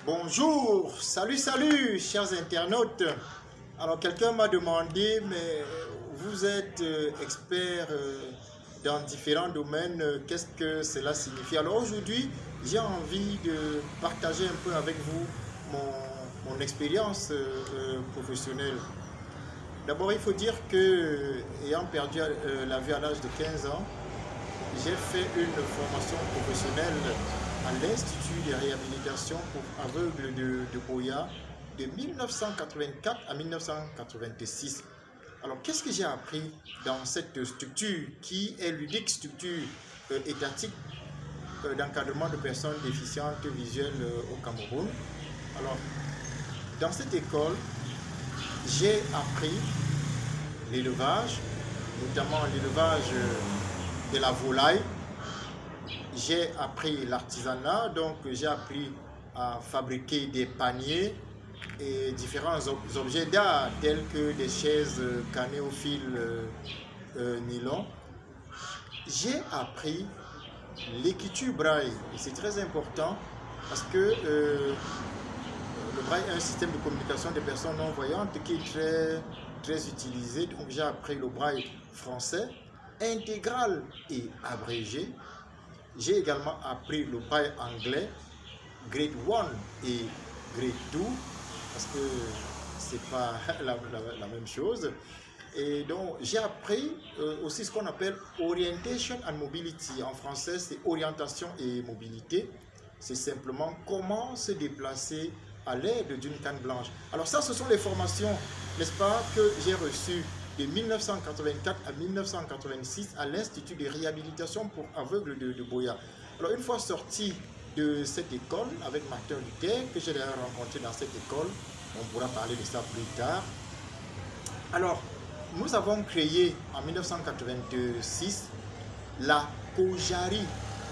Bonjour, salut, chers internautes. Alors, quelqu'un m'a demandé, mais vous êtes expert dans différents domaines, qu'est-ce que cela signifie? Alors, aujourd'hui, j'ai envie de partager un peu avec vous mon expérience professionnelle. D'abord, il faut dire que, ayant perdu la vue à l'âge de 15 ans, j'ai fait une formation professionnelle à l'Institut de réhabilitation pour aveugles de Boya de 1984 à 1986. Alors, qu'est-ce que j'ai appris dans cette structure qui est l'unique structure étatique d'encadrement de personnes déficientes visuelles au Cameroun? Alors, dans cette école, j'ai appris l'élevage, notamment l'élevage de la volaille. J'ai appris l'artisanat, donc j'ai appris à fabriquer des paniers et différents objets d'art tels que des chaises cannées au fil nylon. J'ai appris l'écriture braille et c'est très important parce que le braille est un système de communication des personnes non-voyantes qui est très utilisé. Donc j'ai appris le braille français, intégral et abrégé. J'ai également appris le braille anglais, grade 1 et grade 2, parce que c'est pas la même chose. Et donc, j'ai appris aussi ce qu'on appelle Orientation and Mobility. En français, c'est orientation et mobilité. C'est simplement comment se déplacer à l'aide d'une canne blanche. Alors ça, ce sont les formations, n'est-ce pas, que j'ai reçues de 1984 à 1986 à l'Institut de réhabilitation pour aveugles de Boya. Alors une fois sorti de cette école avec Martin Luther, que j'ai d'ailleurs rencontré dans cette école, on pourra parler de ça plus tard. Alors, nous avons créé en 1986 la COJARI,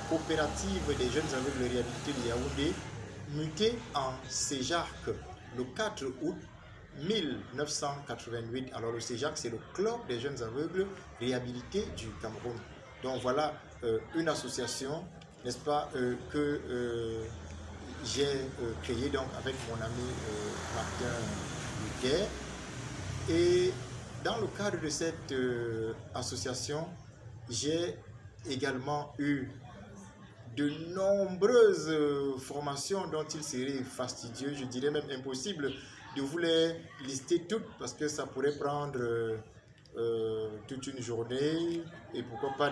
Coopérative des jeunes aveugles réhabilités de Yaoundé, mutée en CEJARC le 4 août 1988. Alors le CEJAC, c'est le Club des jeunes aveugles réhabilités du Cameroun. Donc voilà une association, n'est-ce pas, que j'ai créée donc avec mon ami Martin Luther. Et dans le cadre de cette association, j'ai également eu de nombreuses formations dont il serait fastidieux, je dirais même impossible de vous les lister toutes parce que ça pourrait prendre toute une journée et pourquoi pas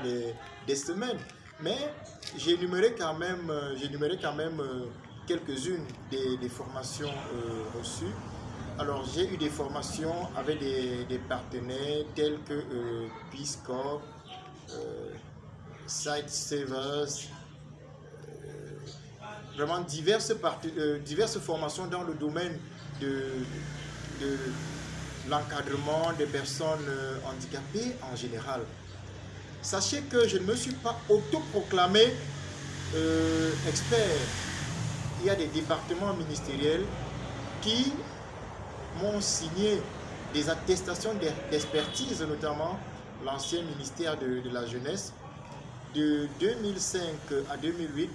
des semaines. Mais j'énumérais quand même, quelques-unes des formations reçues. Alors j'ai eu des formations avec des partenaires tels que Peace Corps, Sight Savers, vraiment diverses formations dans le domaine de l'encadrement des personnes handicapées en général. Sachez que je ne me suis pas autoproclamé expert. Il y a des départements ministériels qui m'ont signé des attestations d'expertise, notamment l'ancien ministère de la Jeunesse. De 2005 à 2008,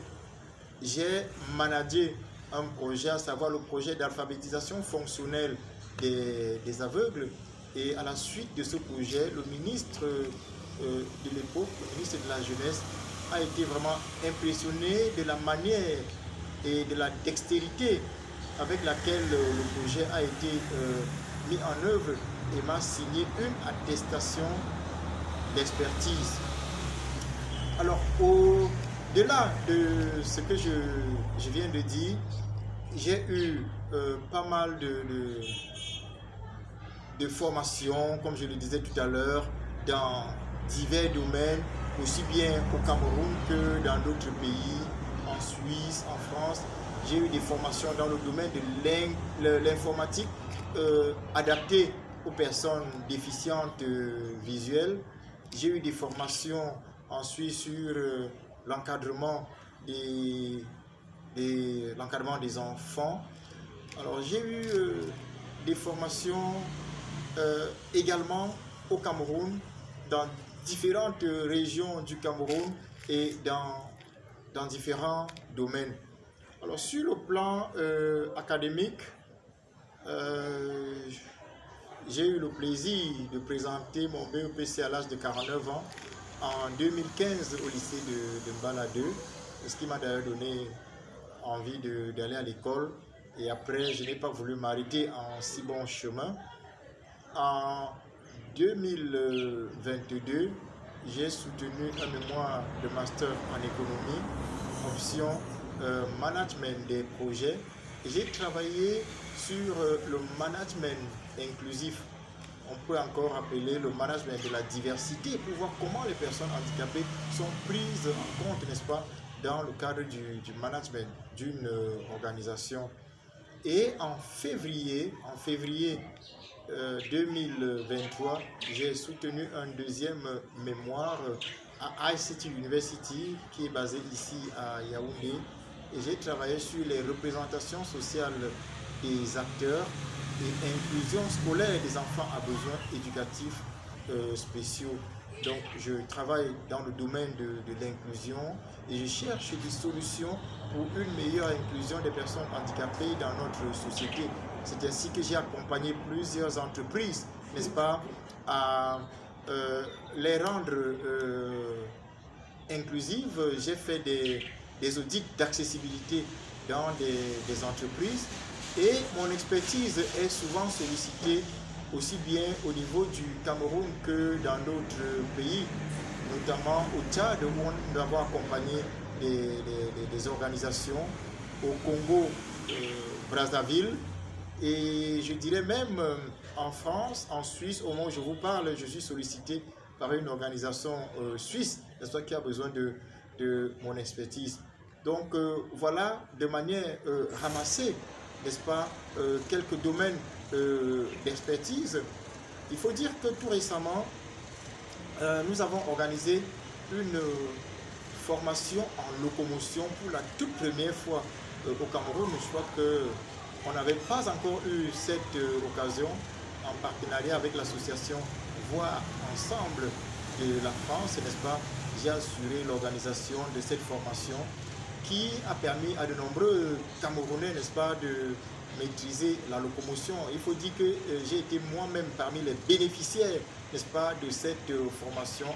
j'ai managé un projet, à savoir le projet d'alphabétisation fonctionnelle des aveugles. Et à la suite de ce projet, le ministre de l'époque, le ministre de la Jeunesse, a été vraiment impressionné de la manière et de la dextérité avec laquelle le projet a été mis en œuvre et m'a signé une attestation d'expertise. Alors, au-delà de ce que je viens de dire, j'ai eu pas mal de formations, comme je le disais tout à l'heure, dans divers domaines, aussi bien au Cameroun que dans d'autres pays, en Suisse, en France. J'ai eu des formations dans le domaine de l'informatique adaptée aux personnes déficientes visuelles. J'ai eu des formations ensuite sur l'encadrement des enfants. Alors j'ai eu des formations également au Cameroun, dans différentes régions du Cameroun et dans différents domaines. Alors, sur le plan académique, j'ai eu le plaisir de présenter mon BEPC à l'âge de 49 ans en 2015 au lycée de Mbala 2, ce qui m'a d'ailleurs donné envie d'aller à l'école. Et après, je n'ai pas voulu m'arrêter en si bon chemin. En 2022, j'ai soutenu un mémoire de master en économie, option management des projets. J'ai travaillé sur le management inclusif. On peut encore appeler le management de la diversité pour voir comment les personnes handicapées sont prises en compte, n'est-ce pas, dans le cadre du management d'une organisation. Et en février 2023, j'ai soutenu un deuxième mémoire à ICT University qui est basé ici à Yaoundé. Et j'ai travaillé sur les représentations sociales des acteurs et inclusion scolaire des enfants à besoins éducatifs spéciaux. Donc, je travaille dans le domaine de l'inclusion et je cherche des solutions pour une meilleure inclusion des personnes handicapées dans notre société. C'est ainsi que j'ai accompagné plusieurs entreprises, n'est-ce pas, à les rendre inclusives. J'ai fait des audits d'accessibilité dans des entreprises et mon expertise est souvent sollicitée aussi bien au niveau du Cameroun que dans d'autres pays, notamment au Tchad où nous avons accompagné des organisations, au Congo, Brazzaville, et je dirais même en France, en Suisse, au moment où je vous parle, je suis sollicité par une organisation suisse, qui a besoin de mon expertise. Donc voilà, de manière ramassée, n'est-ce pas, quelques domaines d'expertise. Il faut dire que tout récemment, nous avons organisé une formation en locomotion pour la toute première fois au Cameroun. Je crois qu'on n'avait pas encore eu cette occasion en partenariat avec l'association Voix Ensemble de la France, n'est-ce pas? J'ai assuré l'organisation de cette formation qui a permis à de nombreux Camerounais, n'est-ce pas, de maîtriser la locomotion. Il faut dire que j'ai été moi-même parmi les bénéficiaires, n'est-ce pas, de cette formation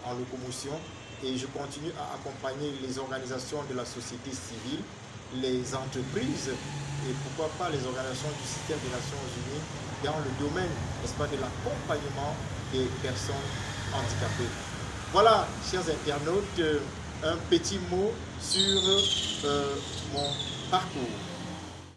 en locomotion, et je continue à accompagner les organisations de la société civile, les entreprises et pourquoi pas les organisations du système des Nations Unies dans le domaine, n'est-ce pas, de l'accompagnement des personnes handicapées. Voilà, chers internautes, un petit mot sur mon parcours.